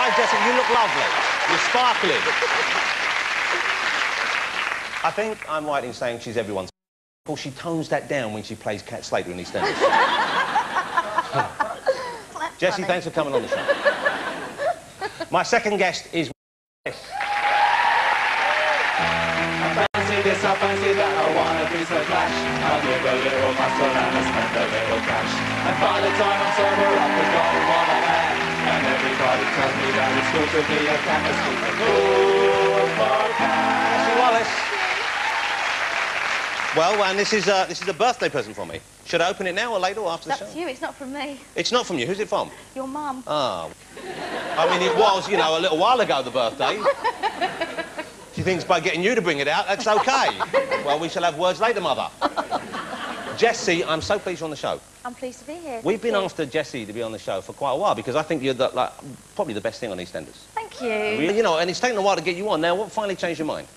Hi, Jessie, you look lovely. You're sparkling. I think I'm right in saying she's everyone's... Well, she tones that down when she plays Cat Slater in EastEnders. Jessie, thanks for coming on the show. My second guest is... I fancy this, I fancy that, I wanna be so flash. I'll give a little muscle and I spend a little cash. And by the time I'm sober up, I've got what I am. And everybody tells me that it's good to be a cat that's good for cash. Jessie Wallace. Well, and this is a birthday present for me. Should I open it now or later or after the show? That's you, it's not from me. It's not from you. Who's it from? Your mum. Oh. I mean, it was, you know, a little while ago, the birthday. She thinks by getting you to bring it out, that's OK. Well, we shall have words later, Mother. Jessie, I'm so pleased you're on the show. I'm pleased to be here. We've been after Jessie to be on the show for quite a while because I think you're probably the best thing on EastEnders. Thank you. Really, you know, and it's taken a while to get you on. Now, what finally changed your mind?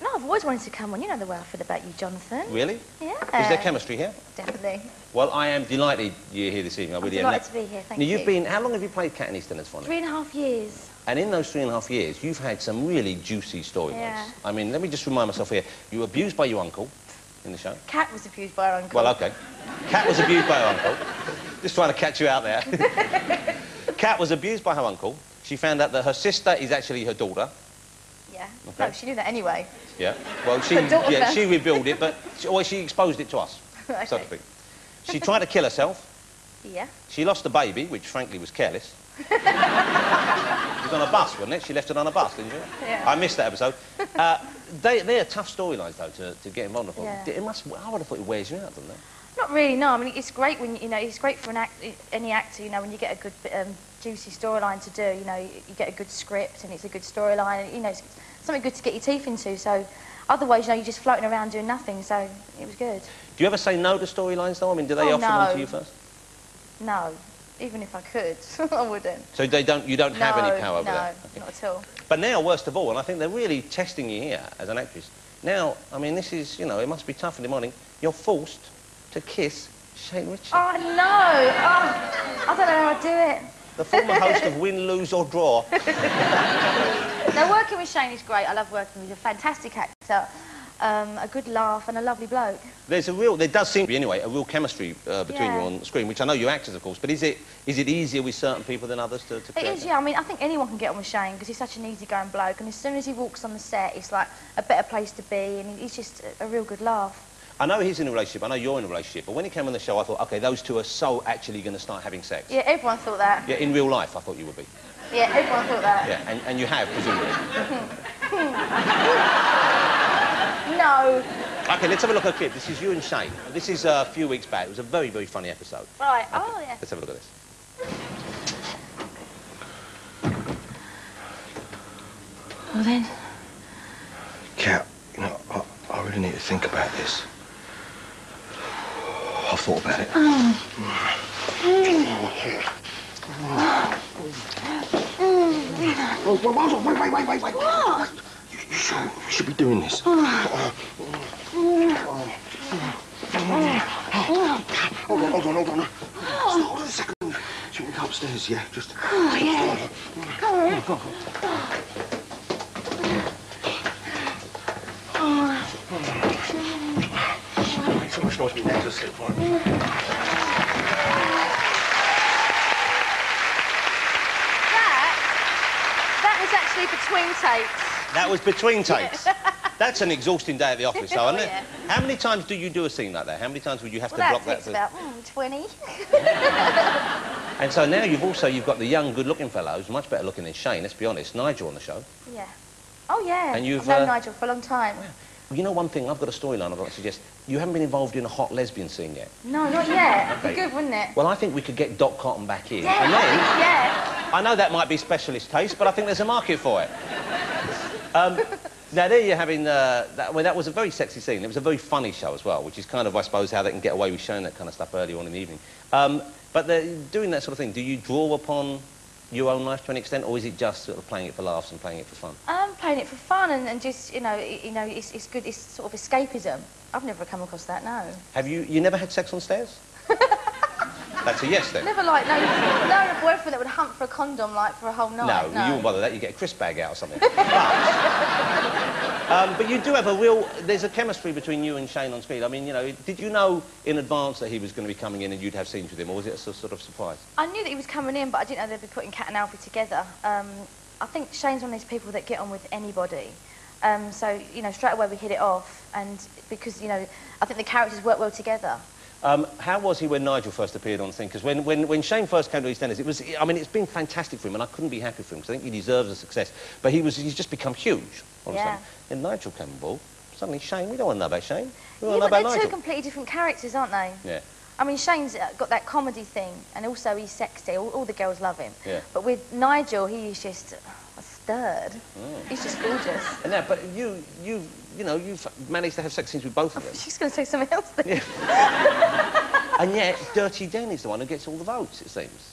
No, I've always wanted to come on. You know the way I feel about you, Jonathan. Really? Yeah. Is there chemistry here? Definitely. Well, I am delighted you're here this evening. I really am. Delighted to be here, thank you. How long have you played Cat in EastEnders for? 3.5 years. And in those 3.5 years, you've had some really juicy storylines. Yeah. I mean, let me just remind myself here. You were abused by your uncle in the show. Cat was abused by her uncle. Well, OK. Cat was abused by her uncle. Just trying to catch you out there. Cat was abused by her uncle. She found out that her sister is actually her daughter. Yeah. Okay. No, she knew that anyway. Yeah. Well, she revealed it, but she exposed it to us, Okay. so to speak. She tried to kill herself. Yeah. She lost the baby, which frankly was careless. It was on a bus, wasn't it? She left it on a bus, didn't she? Yeah. I missed that episode. They're tough storylines, though, to get involved in. Yeah. It must. I would have thought it wears you out, doesn't it? Not really, no. I mean, it's great when, you know, it's great for any actor, you know, when you get a good, juicy storyline to do, you know, you get a good script and it's a good storyline, you know, it's something good to get your teeth into, so otherwise, you know, you're just floating around doing nothing, so it was good. Do you ever say no to storylines, though? I mean, do they offer them to you first? No. Even if I could, I wouldn't. So you don't have any power over that? No, not at all. But now, worst of all, and I think they're really testing you here as an actress, now, I mean, this is, you know, it must be tough in the morning, you're forced to kiss Shane Ritchie. Oh, no! Oh, I don't know how I'd do it. The former host of Win, Lose or Draw. Now, working with Shane is great. I love working with him. He's a fantastic actor, a good laugh and a lovely bloke. There does seem to be, anyway, a real chemistry between you on screen, which I know you're actors, of course, but is it easier with certain people than others to create? It is, yeah. I mean, I think anyone can get on with Shane because he's such an easygoing bloke, and as soon as he walks on the set, it's like a better place to be, and he's just a real good laugh. I know he's in a relationship, I know you're in a relationship, but when he came on the show, I thought, OK, those two are so actually going to start having sex. Yeah, everyone thought that. Yeah, in real life, I thought you would be. Yeah, everyone thought that. Yeah, and you have, presumably. No. OK, let's have a look at a clip. This is you and Shane. This is a few weeks back. It was a very, very funny episode. Right, Okay. oh, yeah. Let's have a look at this. Well, then. Cat, you know, I really need to think about this. I've thought about it. Wait. What? You should be doing this. Hold on. Hold on a second. Should we go upstairs, yeah? Just... Oh, yeah. Come on. Go. So much noise being there to sleep for it. That was actually between takes. That was between takes. That's an exhausting day at the office, though, isn't it? Yeah. How many times do you do a scene like that? How many times would you have to block that? That takes about 20. And so now you've got the young, good-looking fellow who's much better looking than Shane, let's be honest, Nigel on the show. Yeah. Oh, yeah. And you've, I've known Nigel for a long time. Yeah. You know one thing, I've got a storyline I'd like to suggest. You haven't been involved in a hot lesbian scene yet. No, not yet. Okay. Be good, wouldn't it? Well, I think we could get Doc Cotton back in. Yeah, And then, yeah. I know that might be specialist taste, but I think there's a market for it. Now, there you're having... that was a very sexy scene. It was a very funny show as well, which is kind of, I suppose, how they can get away with showing that kind of stuff early on in the evening. But doing that sort of thing, do you draw upon your own life to an extent, or is it just sort of playing it for laughs and playing it for fun? I'm playing it for fun and just, you know, it's good, it's sort of escapism. I've never come across that, no. Have you never had sex on stairs? That's a yes then. Never like, no boyfriend that would hunt for a condom like for a whole night. No, you wouldn't bother that. You get a crisp bag out or something. But you do have a real... There's a chemistry between you and Shane on screen. I mean, you know, did you know in advance that he was going to be coming in and you'd have scenes with him, or was it a sort of surprise? I knew that he was coming in, but I didn't know they'd be putting Cat and Alfie together. I think Shane's one of these people that get on with anybody. So, you know, straight away we hit it off, and because, you know, I think the characters work well together. How was he when Nigel first appeared on the thing? Because when Shane first came to EastEnders, it was... I mean, it's been fantastic for him, and I couldn't be happy for him, because I think he deserves a success. But he's just become huge, all of a sudden. And Nigel came on board. Suddenly, Shane, we don't want to know about Shane. We want to know about Nigel. They're two completely different characters, aren't they? Yeah. I mean, Shane's got that comedy thing, and also he's sexy. All the girls love him. Yeah. But with Nigel, he's just a sturd. He's just gorgeous. And now, but you know, you've managed to have sex scenes with both of them. She's going to say something else then. Yeah. And yet, Dirty Den is the one who gets all the votes, it seems.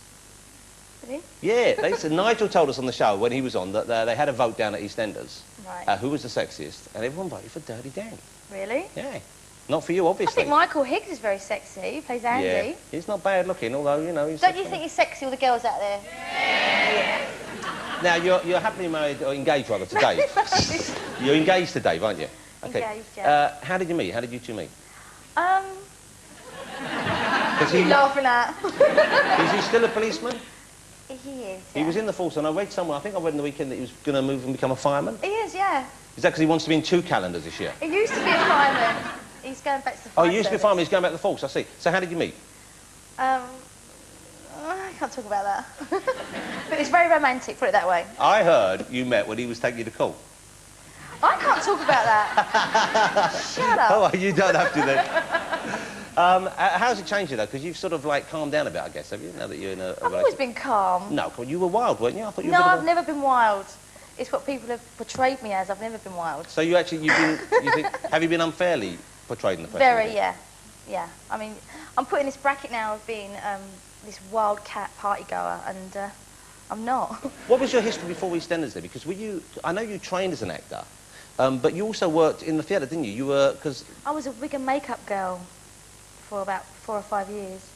Really? Yeah, Nigel told us on the show when he was on that they had a vote down at EastEnders. Right. Who was the sexiest, and everyone voted for Dirty Dan. Really? Yeah. Not for you, obviously. I think Michael Higgs is very sexy. He plays Andy. Yeah. He's not bad looking, although, you know, he's... Don't you think he's sexy, all the girls out there? Yeah. Now, you're happily married, or engaged, rather, to Dave. You're engaged to Dave, aren't you? Okay. Engaged, yeah. How did you meet? How did you two meet? What are you laughing at? Is he still a policeman? He is, yeah. He was in the force, and I read somewhere, I think I read in the weekend that he was going to move and become a fireman. He is, yeah. Is that because he wants to be in 2 calendars this year? He used to be a fireman. He's going back to the fire Oh, he used to be a fireman, he's going back to the force, I see. So how did you meet? I can't talk about that. But it's very romantic, put it that way. I heard you met when he was taking you to court. I can't talk about that. Shut up. Oh, well, you don't have to then. How's it changed you, though? Because you've sort of, like, calmed down a bit, I guess, have you? Now that you're in a I've always been calm. No, you were wild, weren't you? I thought you were No, I've never been wild. It's what people have portrayed me as. I've never been wild. So you actually, have you been unfairly portrayed in the press? Very, yeah. Yeah. I mean, I'm put in this bracket now of being this wildcat party goer, and I'm not. What was your history before EastEnders, then? Because I know you trained as an actor, but you also worked in the theatre, didn't you? You were, because... I was a wig and makeup girl for about 4 or 5 years,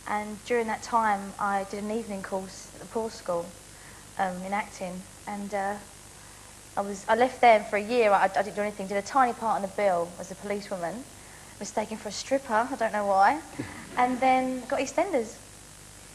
and during that time I did an evening course at the Paul School in acting, and I left there, and for a year I didn't do anything. Did a tiny part on the bill as a policewoman, mistaken for a stripper, I don't know why, and then got EastEnders.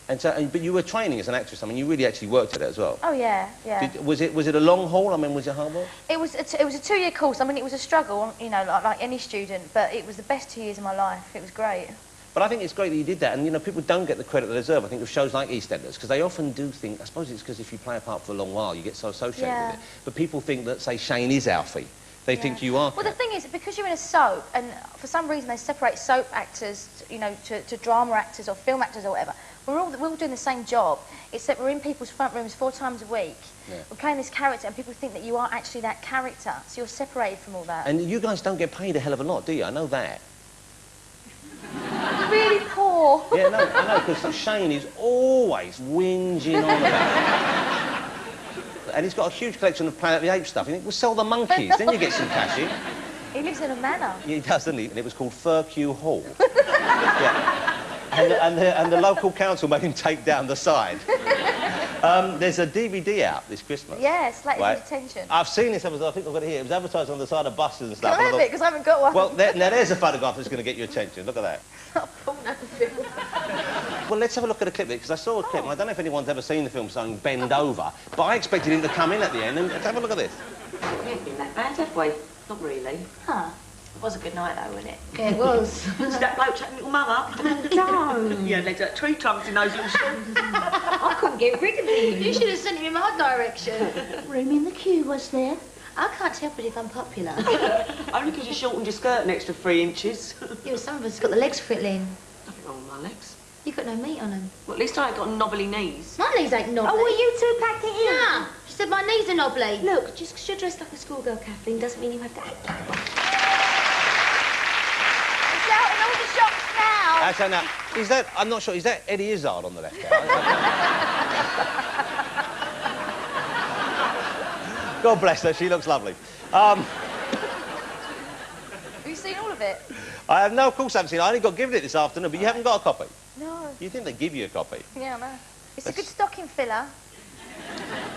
And so, but you were training as an actress. I mean, you really actually worked at it as well. Oh yeah, yeah. Was it a long haul? I mean, was it hard work? It was a 2-year course. I mean, it was a struggle, you know, like any student, but it was the best 2 years of my life. It was great. But I think it's great that you did that, and, you know, people don't get the credit they deserve, I think, with shows like EastEnders, because they often do think, I suppose it's because if you play a part for a long while, you get so associated with it. But people think that, say, Shane is Alfie. They think you are. Well, the thing is, because you're in a soap, and for some reason they separate soap actors, you know, to drama actors or film actors or whatever. We're all doing the same job, except we're in people's front rooms 4 times a week. Yeah. We're playing this character, and people think that you are actually that character, so you're separated from all that. And you guys don't get paid a hell of a lot, do you? I know that. Really poor. Yeah, no, I know, because Shane is always whinging on about it. And he's got a huge collection of Planet of the Apes stuff. You think, we'll sell the monkeys, then you get some cash in. He lives in a manor. Yeah, he does, doesn't he? And it was called Furque Hall. Yeah. And the local council made him take down the sign. There's a DVD out this Christmas. Yes, Latest Attention. I've seen this episode, I think I've got it here. It was advertised on the side of buses and stuff. Can I have it, because I haven't got one? Well, now there's a photograph that's going to get your attention. Look at that. Well, let's have a look at a clip, because I saw a clip, and I don't know if anyone's ever seen the film starring Bend Over, but I expected him to come in at the end, and let's have a look at this. We haven't been that bad, have we? Not really. Huh. It was a good night, though, wasn't it? Yeah, it was. See that bloke chatting little mother? No. Yeah, legs like tree trunks in those little shoes. I couldn't get rid of him. You should have sent him in my direction. Room in the queue, was there? I can't help it if I'm popular. Only because you shortened your skirt an extra 3 inches. Yeah, some of us got the legs frittling. Nothing wrong with my legs. You got no meat on them. Well, at least I ain't got knobbly knees. My knees ain't knobbly. Oh, well, you two packed it in. Nah, she said my knees are knobbly. Look, just because you're dressed like a schoolgirl, Kathleen, doesn't mean you have to act like one. It's out in all the shops now. Actually, now, is that, I'm not sure, is that Eddie Izzard on the left there? God bless her, she looks lovely. Have you seen all of it? I have no, of course I haven't seen it. I only got given it this afternoon, but you haven't got a copy? No. You think they give you a copy? Yeah, I know. It's a good stocking filler.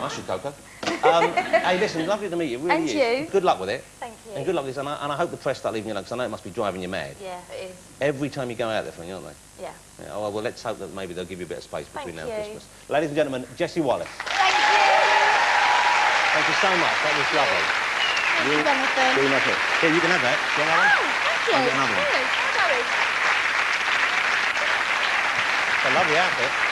I should, Coco. Hey, listen, lovely to meet you. Really And is. you. Good luck with it. Thank you. And good luck with this. And I hope the press start leaving you alone, because I know it must be driving you mad. Yeah, it is. Every time you go out there for me, aren't they? Yeah. Yeah, oh, well, let's hope that maybe they'll give you a bit of space between Thank now and you. Christmas. Ladies and gentlemen, Jessie Wallace. Thank you. Thank you so much. That was lovely. Thank you, Jonathan. Really nice. Here, you can have that. Do you want that one? Oh, thank you. I'll get another one. Really? Sorry. It's a lovely outfit.